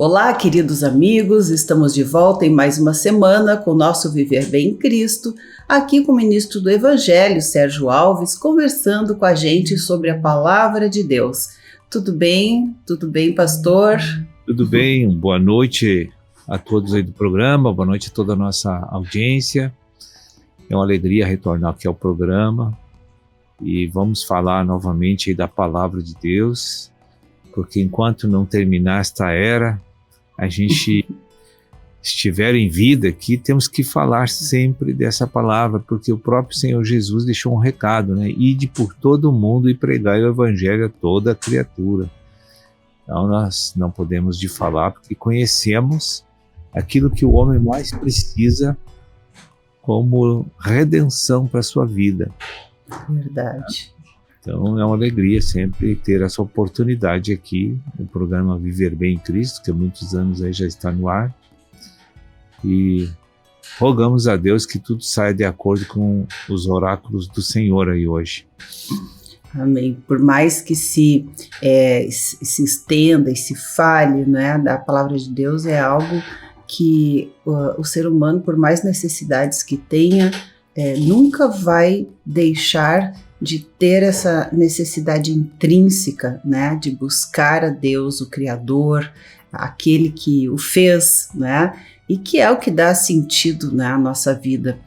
Olá, queridos amigos, estamos de volta em mais uma semana com o nosso Viver Bem em Cristo, aqui com o ministro do Evangelho, Sérgio Alves, conversando com a gente sobre a Palavra de Deus. Tudo bem? Tudo bem, pastor? Tudo bem, boa noite a todos aí do programa, boa noite a toda a nossa audiência. É uma alegria retornar aqui ao programa e vamos falar novamente aí da Palavra de Deus, porque enquanto não terminar esta era, a gente estiver em vida aqui, temos que falar sempre dessa palavra, porque o próprio Senhor Jesus deixou um recado, né? Ide por todo o mundo e pregai o Evangelho a toda criatura. Então nós não podemos de falar, porque conhecemos aquilo que o homem mais precisa como redenção para a sua vida. Verdade. Então é uma alegria sempre ter essa oportunidade aqui no programa Viver Bem em Cristo, que há muitos anos aí já está no ar. E rogamos a Deus que tudo saia de acordo com os oráculos do Senhor aí hoje. Amém. Por mais que se estenda e se fale, né, da palavra de Deus, é algo que o ser humano, por mais necessidades que tenha, nunca vai deixar de ter essa necessidade intrínseca, né, de buscar a Deus, o Criador, aquele que o fez, né, e que é o que dá sentido, né, à nossa vida.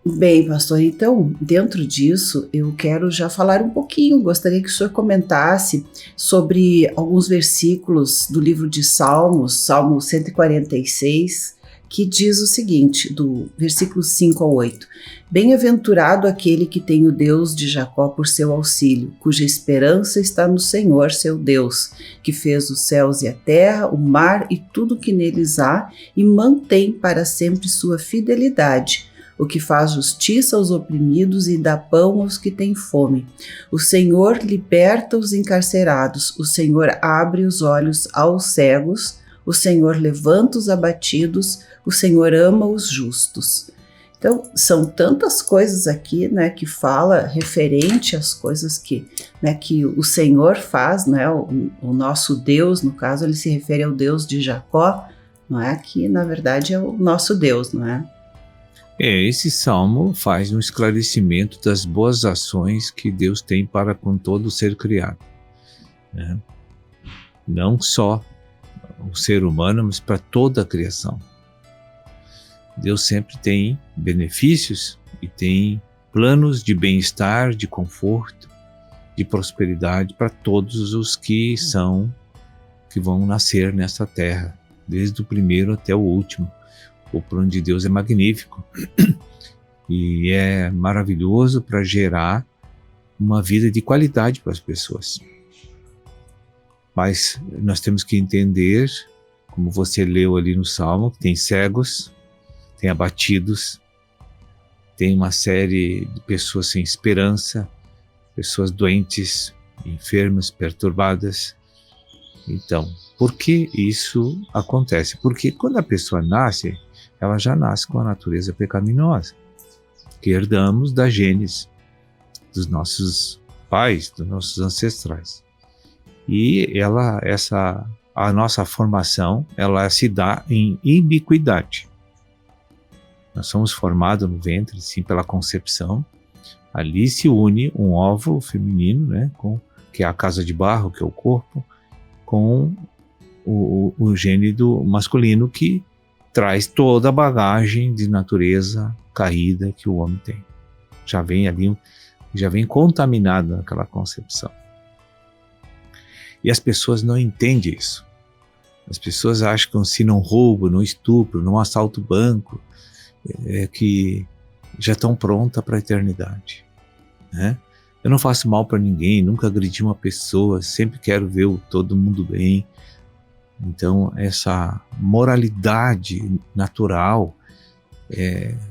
Bem, pastor, então, dentro disso, eu quero já falar um pouquinho, gostaria que o senhor comentasse sobre alguns versículos do livro de Salmos, Salmo 146, que diz o seguinte, do versículo 5 ao 8. Bem-aventurado aquele que tem o Deus de Jacó por seu auxílio, cuja esperança está no Senhor, seu Deus, que fez os céus e a terra, o mar e tudo que neles há, e mantém para sempre sua fidelidade, o que faz justiça aos oprimidos e dá pão aos que têm fome. O Senhor liberta os encarcerados, o Senhor abre os olhos aos cegos, o Senhor levanta os abatidos, o Senhor ama os justos. Então, são tantas coisas aqui, né, que fala referente às coisas que o Senhor faz, né, o nosso Deus, no caso, ele se refere ao Deus de Jacó, não é? Que, na verdade, é o nosso Deus, não é? Esse salmo faz um esclarecimento das boas ações que Deus tem para com todo o ser criado, né? Não só o ser humano, mas para toda a criação. Deus sempre tem benefícios e tem planos de bem-estar, de conforto, de prosperidade para todos os que vão nascer nessa terra, desde o primeiro até o último. O plano de Deus é magnífico e é maravilhoso para gerar uma vida de qualidade para as pessoas. Mas nós temos que entender, como você leu ali no Salmo, que tem cegos, tem abatidos, tem uma série de pessoas sem esperança, pessoas doentes, enfermas, perturbadas. Então, por que isso acontece? Porque quando a pessoa nasce, ela já nasce com a natureza pecaminosa, que herdamos da gênese dos nossos pais, dos nossos ancestrais. E a nossa formação, ela se dá em iniquidade. Nós somos formados no ventre, sim, pela concepção. Ali se une um óvulo feminino, né, que é a casa de barro, que é o corpo, com o gene do masculino, que traz toda a bagagem de natureza caída que o homem tem. Já vem contaminado naquela concepção. E as pessoas não entendem isso. As pessoas acham que se não roubo, não estupro, não assalto banco, que já estão prontas para a eternidade, né? Eu não faço mal para ninguém, nunca agredi uma pessoa, sempre quero ver todo mundo bem. Então, essa moralidade natural,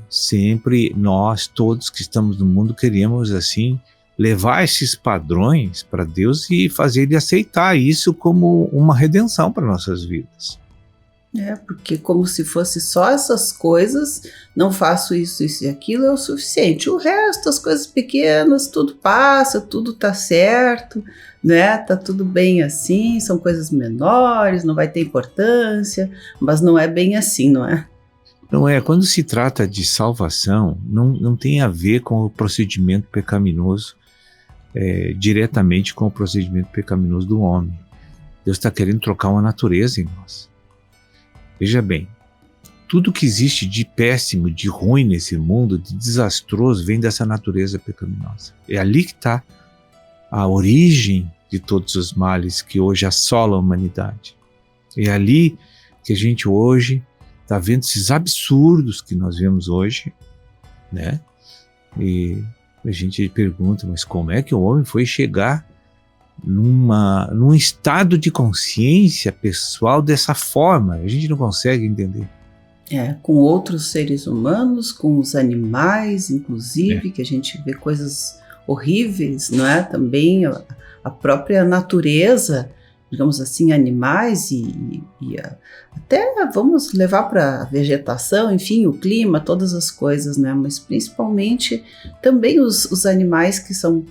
sempre nós, todos que estamos no mundo, queremos, assim, levar esses padrões para Deus e fazer Ele aceitar isso como uma redenção para nossas vidas. Porque como se fosse só essas coisas, não faço isso, isso e aquilo, é o suficiente. O resto, as coisas pequenas, tudo passa, tudo tá certo, né? Tá tudo bem assim, são coisas menores, não vai ter importância, mas não é bem assim, não é? Não é, quando se trata de salvação, não tem a ver com o procedimento pecaminoso, diretamente com o procedimento pecaminoso do homem. Deus está querendo trocar uma natureza em nós. Veja bem, tudo que existe de péssimo, de ruim nesse mundo, de desastroso, vem dessa natureza pecaminosa. É ali que está a origem de todos os males que hoje assolam a humanidade. É ali que a gente hoje está vendo esses absurdos que nós vemos hoje, né? E a gente pergunta, mas como é que o homem foi chegar num estado de consciência pessoal dessa forma? A gente não consegue entender. Com outros seres humanos, com os animais, inclusive, que a gente vê coisas horríveis, não é? Também a própria natureza, digamos assim, animais e até vamos levar para a vegetação, enfim, o clima, todas as coisas, né? Mas principalmente também os animais que são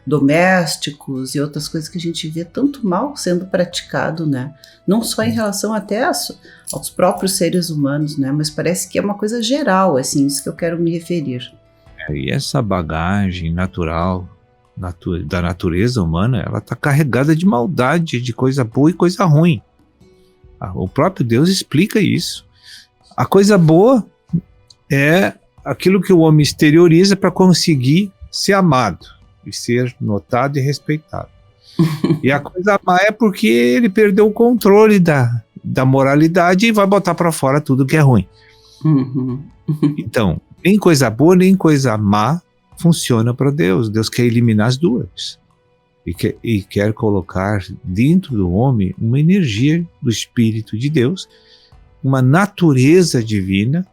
domésticos e outras coisas que a gente vê tanto mal sendo praticado, né? Não só em relação até aos próprios seres humanos, né? Mas parece que é uma coisa geral, assim, isso que eu quero me referir. E essa bagagem natural da natureza humana, ela está carregada de maldade, de coisa boa e coisa ruim. O próprio Deus explica isso. A coisa boa é aquilo que o homem exterioriza para conseguir ser amado e ser notado e respeitado. E a coisa má é porque ele perdeu o controle da moralidade e vai botar para fora tudo que é ruim. Então, nem coisa boa nem coisa má funciona para Deus. Deus quer eliminar as duas e quer colocar dentro do homem uma energia do Espírito de Deus, uma natureza divina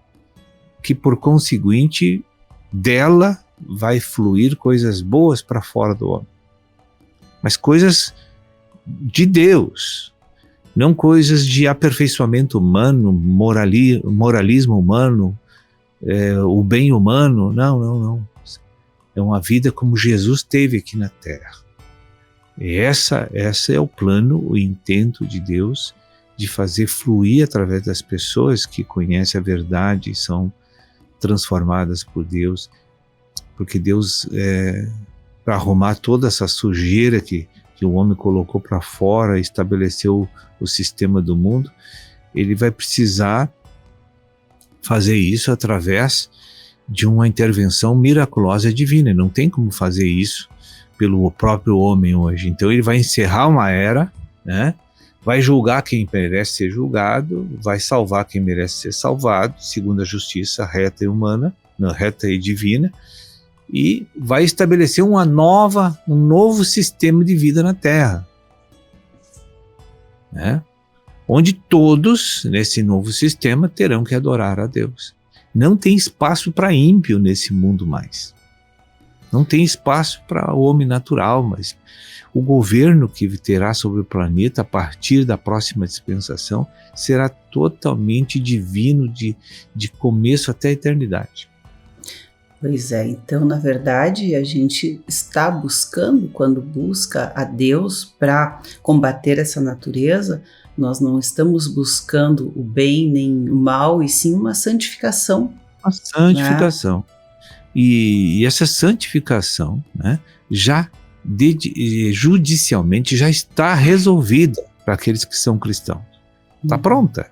que, por conseguinte, dela vai fluir coisas boas para fora do homem. Mas coisas de Deus, não coisas de aperfeiçoamento humano, moralismo humano, o bem humano. Não. É uma vida como Jesus teve aqui na Terra. E essa é o plano, o intento de Deus de fazer fluir através das pessoas que conhecem a verdade e são transformadas por Deus, porque Deus, para arrumar toda essa sujeira que o homem colocou para fora, estabeleceu o sistema do mundo, ele vai precisar fazer isso através de uma intervenção miraculosa divina. Não tem como fazer isso pelo próprio homem hoje. Então ele vai encerrar uma era, né? Vai julgar quem merece ser julgado, vai salvar quem merece ser salvado, segundo a justiça reta e humana, reta e divina, e vai estabelecer um novo sistema de vida na Terra, né? Onde todos, nesse novo sistema, terão que adorar a Deus. Não tem espaço para ímpio nesse mundo mais. Não tem espaço para o homem natural, mas o governo que terá sobre o planeta a partir da próxima dispensação será totalmente divino, de começo até a eternidade. Pois é, então na verdade a gente está buscando, quando busca a Deus para combater essa natureza, nós não estamos buscando o bem nem o mal, e sim uma santificação. Uma santificação. Né? E essa santificação, né, já judicialmente já está resolvida para aqueles que são cristãos. Está pronta.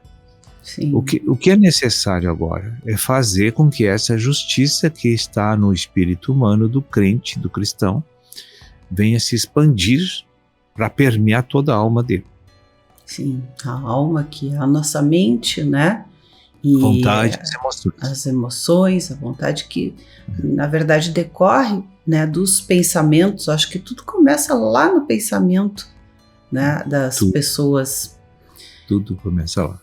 Sim. O que é necessário agora é fazer com que essa justiça que está no espírito humano do crente, do cristão, venha se expandir para permear toda a alma dele. Sim, a alma que é a nossa mente, né? E vontade, as emoções, a vontade que, na verdade, decorre, né, dos pensamentos. Acho que tudo começa lá no pensamento, né, das pessoas. Tudo começa lá.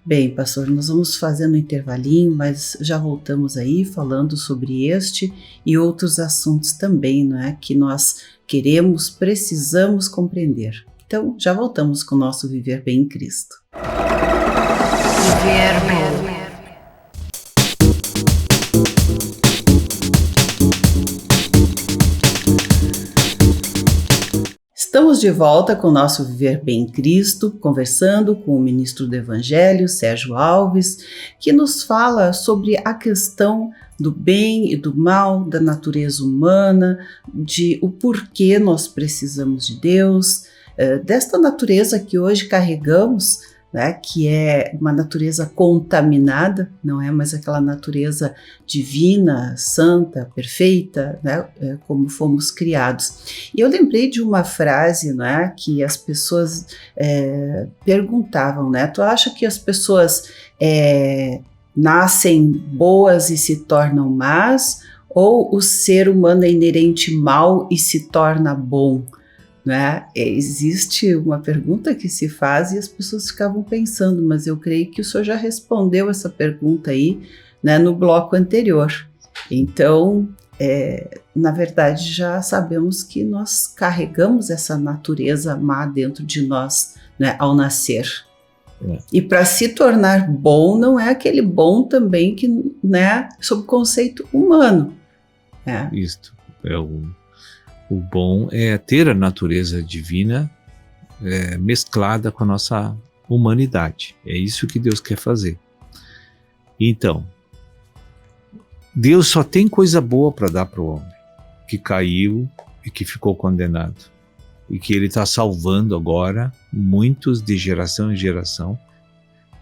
Bem, pastor, nós vamos fazendo um intervalinho, mas já voltamos aí falando sobre este e outros assuntos também, não é, que nós queremos, precisamos compreender. Então, já voltamos com o nosso Viver Bem em Cristo. Viver bem. Estamos de volta com o nosso Viver Bem em Cristo, conversando com o ministro do Evangelho, Sérgio Alves, que nos fala sobre a questão do bem e do mal, da natureza humana, de o porquê nós precisamos de Deus, desta natureza que hoje carregamos, né, que é uma natureza contaminada, não é mais aquela natureza divina, santa, perfeita, né, como fomos criados. E eu lembrei de uma frase, né, que as pessoas perguntavam, né, tu acha que as pessoas nascem boas e se tornam más, ou o ser humano é inerente mal e se torna bom? Né? Existe uma pergunta que se faz e as pessoas ficavam pensando, mas eu creio que o senhor já respondeu essa pergunta aí, né, no bloco anterior. Então, na verdade, já sabemos que nós carregamos essa natureza má dentro de nós, né, ao nascer. E para se tornar bom, não é aquele bom também que, né, sob o conceito humano. Isto é o bom é ter a natureza divina mesclada com a nossa humanidade. É isso que Deus quer fazer. Então, Deus só tem coisa boa para dar para o homem, que caiu e que ficou condenado. E que Ele está salvando agora muitos de geração em geração.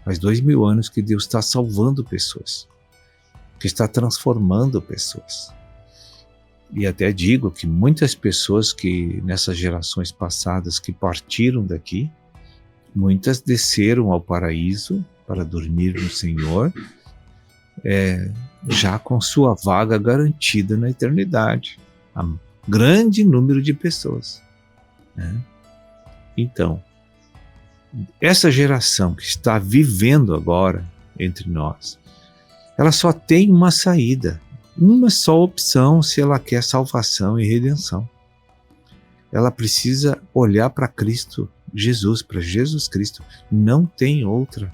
Faz 2000 anos que Deus está salvando pessoas, que está transformando pessoas. E até digo que muitas pessoas que nessas gerações passadas que partiram daqui, muitas desceram ao paraíso para dormir no Senhor, já com sua vaga garantida na eternidade. Há grande número de pessoas. Né? Então, essa geração que está vivendo agora entre nós, ela só tem uma saída. Uma só opção se ela quer salvação e redenção. Ela precisa olhar para Cristo Jesus, para Jesus Cristo. Não tem outra.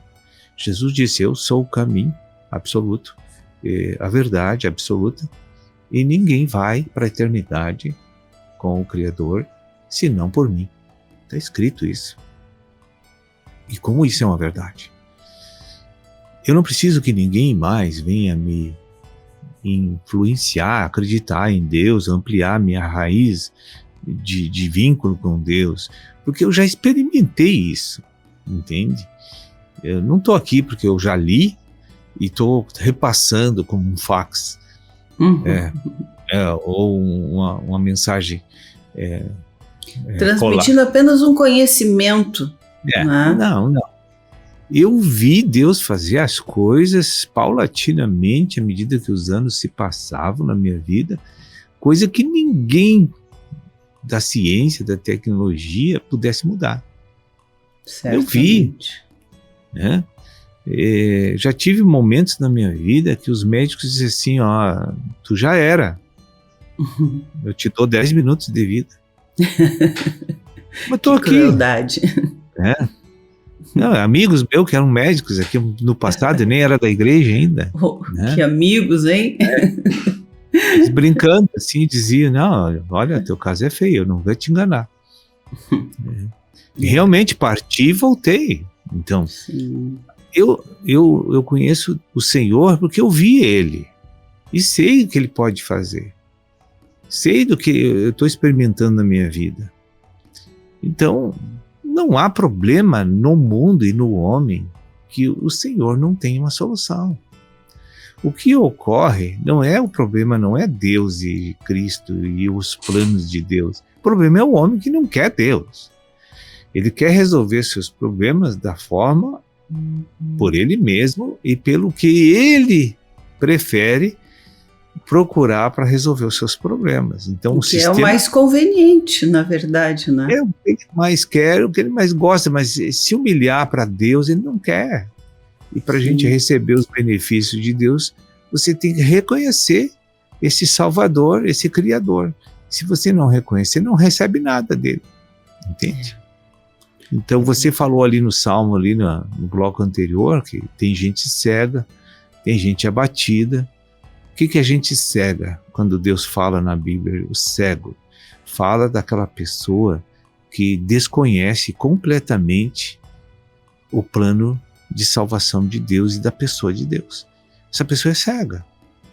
Jesus disse, eu sou o caminho absoluto, a verdade absoluta, e ninguém vai para a eternidade com o Criador, senão por mim. Está escrito isso. E como isso é uma verdade? Eu não preciso que ninguém mais venha me influenciar, acreditar em Deus, ampliar minha raiz de vínculo com Deus, porque eu já experimentei isso, entende? Eu não estou aqui porque eu já li e estou repassando como um fax, ou uma mensagem transmitindo apenas um conhecimento. Né? Não. Eu vi Deus fazer as coisas paulatinamente à medida que os anos se passavam na minha vida, coisa que ninguém da ciência, da tecnologia pudesse mudar. Certamente. Eu vi. Né? Já tive momentos na minha vida que os médicos diziam assim, ó, tu já era. Eu te dou 10 minutos de vida. Mas tô aqui. Crueldade. Não, amigos meus que eram médicos aqui no passado, nem era da igreja ainda. Né? Que amigos, hein? Eles brincando assim, diziam, não, olha, teu caso é feio, eu não vou te enganar. E realmente parti e voltei. Então, eu conheço o Senhor porque eu vi Ele. E sei o que Ele pode fazer. Sei do que eu estou experimentando na minha vida. Então, não há problema no mundo e no homem que o Senhor não tenha uma solução. O que ocorre não é o problema, não é Deus e Cristo e os planos de Deus. O problema é o homem que não quer Deus. Ele quer resolver seus problemas da forma por ele mesmo e pelo que ele prefere procurar para resolver os seus problemas. Então, o que é o mais conveniente, na verdade, né? É o que ele mais quer, o que ele mais gosta, mas se humilhar para Deus, ele não quer. E para a gente receber os benefícios de Deus, você tem que reconhecer esse Salvador, esse Criador. Se você não reconhecer, não recebe nada dele. Entende? Então você falou ali no Salmo, ali no bloco anterior, que tem gente cega, tem gente abatida. O que a gente cega quando Deus fala na Bíblia? O cego fala daquela pessoa que desconhece completamente o plano de salvação de Deus e da pessoa de Deus. Essa pessoa é cega.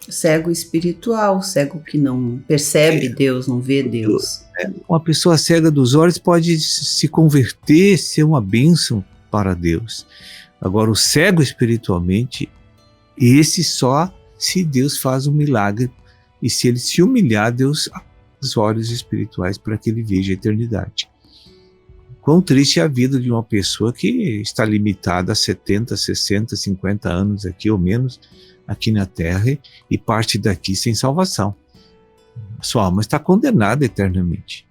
Cego espiritual, cego que não percebe Deus, não vê Deus. Uma pessoa cega dos olhos pode se converter, ser uma bênção para Deus. Agora, o cego espiritualmente, esse só se Deus faz um milagre e se ele se humilhar, Deus abre os olhos espirituais para que ele veja a eternidade. Quão triste é a vida de uma pessoa que está limitada a 70, 60, 50 anos aqui ou menos, aqui na Terra, e parte daqui sem salvação. Sua alma está condenada eternamente.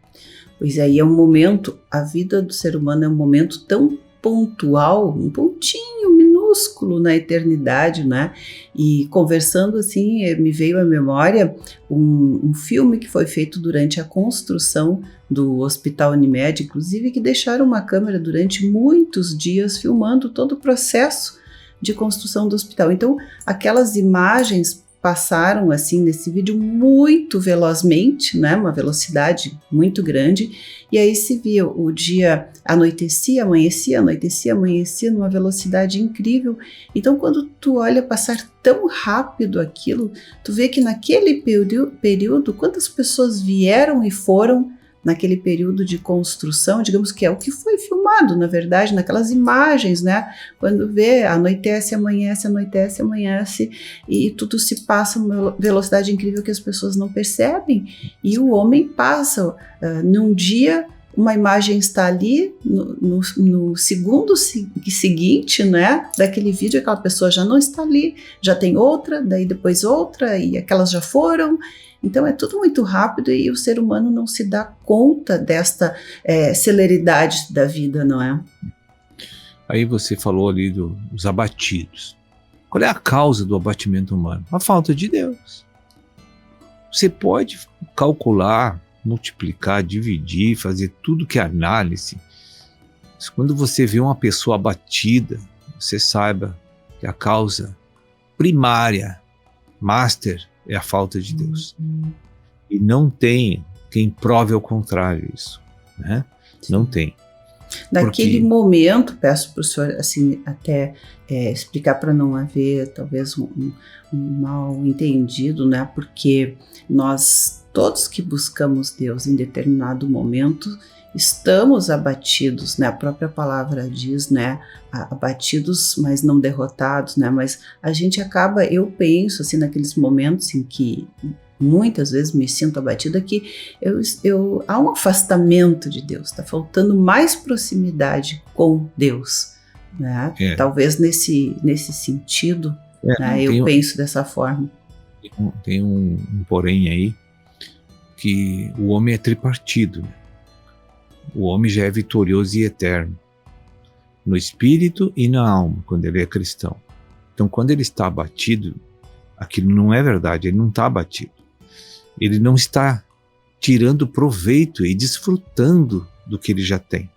Pois aí é um momento, a vida do ser humano é um momento tão pontual, um pontinho minúsculo na eternidade, né? E conversando assim, me veio à memória um filme que foi feito durante a construção do Hospital Unimed, inclusive, que deixaram uma câmera durante muitos dias filmando todo o processo de construção do hospital. Então, aquelas imagens passaram assim nesse vídeo muito velozmente, né, uma velocidade muito grande, e aí se via o dia anoitecia, amanhecia, anoitecia, amanhecia numa velocidade incrível. Então, quando tu olha passar tão rápido aquilo, tu vê que naquele período quantas pessoas vieram e foram naquele período de construção, digamos que é o que foi filmado, na verdade, naquelas imagens, né? Quando vê, anoitece, amanhece, e tudo se passa numa velocidade incrível que as pessoas não percebem, e o homem passa, num dia, uma imagem está ali, no segundo seguinte, né, daquele vídeo, aquela pessoa já não está ali, já tem outra, daí depois outra, e aquelas já foram. Então é tudo muito rápido e o ser humano não se dá conta desta celeridade da vida, não é? Aí você falou ali dos abatidos. Qual é a causa do abatimento humano? A falta de Deus. Você pode calcular, multiplicar, dividir, fazer tudo que é análise. Mas quando você vê uma pessoa abatida, você saiba que a causa primária, master, é a falta de Deus. E não tem quem prove ao contrário isso, né? Não tem. Naquele momento, peço para o senhor assim, até explicar para não haver talvez um mal entendido, né? Porque nós, todos que buscamos Deus em determinado momento, estamos abatidos, né? A própria palavra diz, né? Abatidos, mas não derrotados, né? Mas a gente acaba, eu penso assim, naqueles momentos em que muitas vezes me sinto abatida, que há um afastamento de Deus, está faltando mais proximidade com Deus, né? Talvez nesse sentido, né? Eu penso dessa forma. Tem um porém aí, que o homem é tripartido, né? O homem já é vitorioso e eterno, no espírito e na alma, quando ele é cristão. Então, quando ele está abatido, aquilo não é verdade, ele não está abatido. Ele não está tirando proveito e desfrutando do que ele já tem.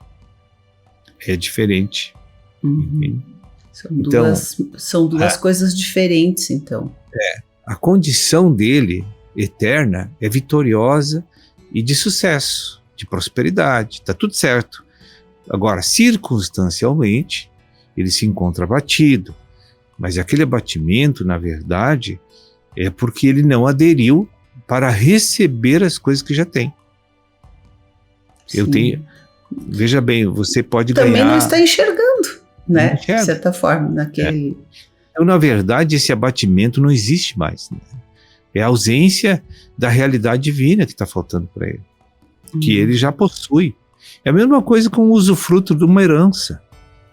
É diferente. São duas coisas diferentes, então. A condição dele, eterna, é vitoriosa e de sucesso, de prosperidade, está tudo certo. Agora, circunstancialmente, ele se encontra abatido, mas aquele abatimento, na verdade, é porque ele não aderiu para receber as coisas que já tem. Eu tenho, veja bem, você pode também ganhar... Também não está enxergando, né? Enxerga. De certa forma, naquele... Então, na verdade, esse abatimento não existe mais, né? É a ausência da realidade divina que está faltando para ele, que ele já possui. É a mesma coisa com o usufruto de uma herança,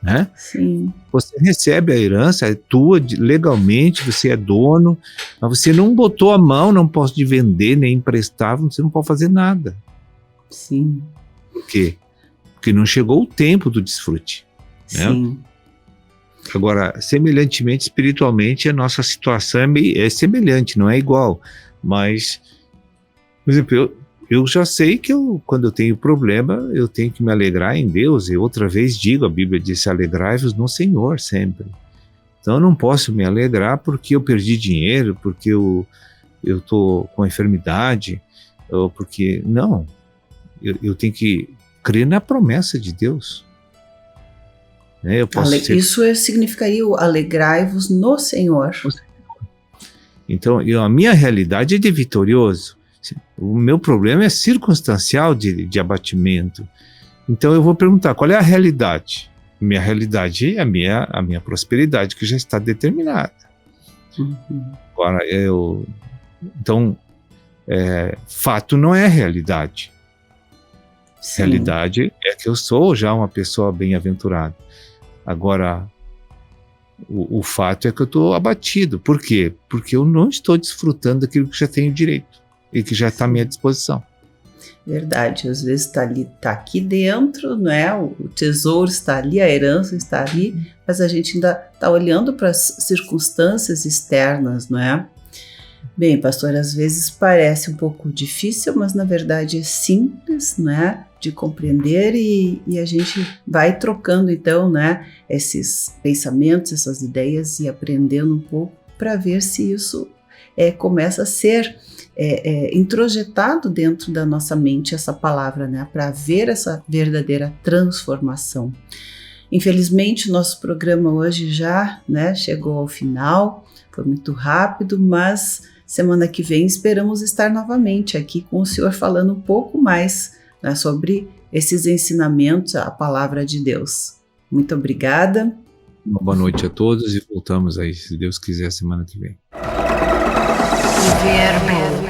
né? Sim. Você recebe a herança, é tua legalmente, você é dono, mas você não botou a mão, não pode vender, nem emprestar, você não pode fazer nada. Sim. Por quê? Porque não chegou o tempo do desfrute. Sim. Né? Agora, semelhantemente, espiritualmente, a nossa situação é semelhante, não é igual. Mas, por exemplo, eu já sei que quando eu tenho problema, eu tenho que me alegrar em Deus. E outra vez digo, a Bíblia diz: alegrai-vos no Senhor sempre. Então eu não posso me alegrar porque eu perdi dinheiro, porque eu estou com enfermidade, ou porque... Não, eu tenho que crer na promessa de Deus. Eu posso Isso significaria o alegrai-vos no Senhor. Então, a minha realidade é de vitorioso. O meu problema é circunstancial de abatimento. Então eu vou perguntar: qual é a realidade? Minha realidade é a minha prosperidade, que já está determinada. Agora, então, fato não é realidade. Sim. Realidade é que eu sou já uma pessoa bem-aventurada. Agora, o fato é que eu estou abatido. Por quê? Porque eu não estou desfrutando daquilo que já tenho direito e que já está à minha disposição. Verdade, às vezes está aqui dentro, não é? O tesouro está ali, a herança está ali, mas a gente ainda está olhando para as circunstâncias externas, não é? Bem, pastor, às vezes parece um pouco difícil, mas na verdade é simples, não é? De compreender, e a gente vai trocando então, né? Esses pensamentos, essas ideias, e aprendendo um pouco para ver se isso começa a ser introjetado dentro da nossa mente, essa palavra, né? Para ver essa verdadeira transformação. Infelizmente, o nosso programa hoje já, né, chegou ao final, foi muito rápido, mas semana que vem esperamos estar novamente aqui com o senhor falando um pouco mais, né, sobre esses ensinamentos, a palavra de Deus. Muito obrigada. Uma boa noite a todos e voltamos aí, se Deus quiser, semana que vem. O Verbo.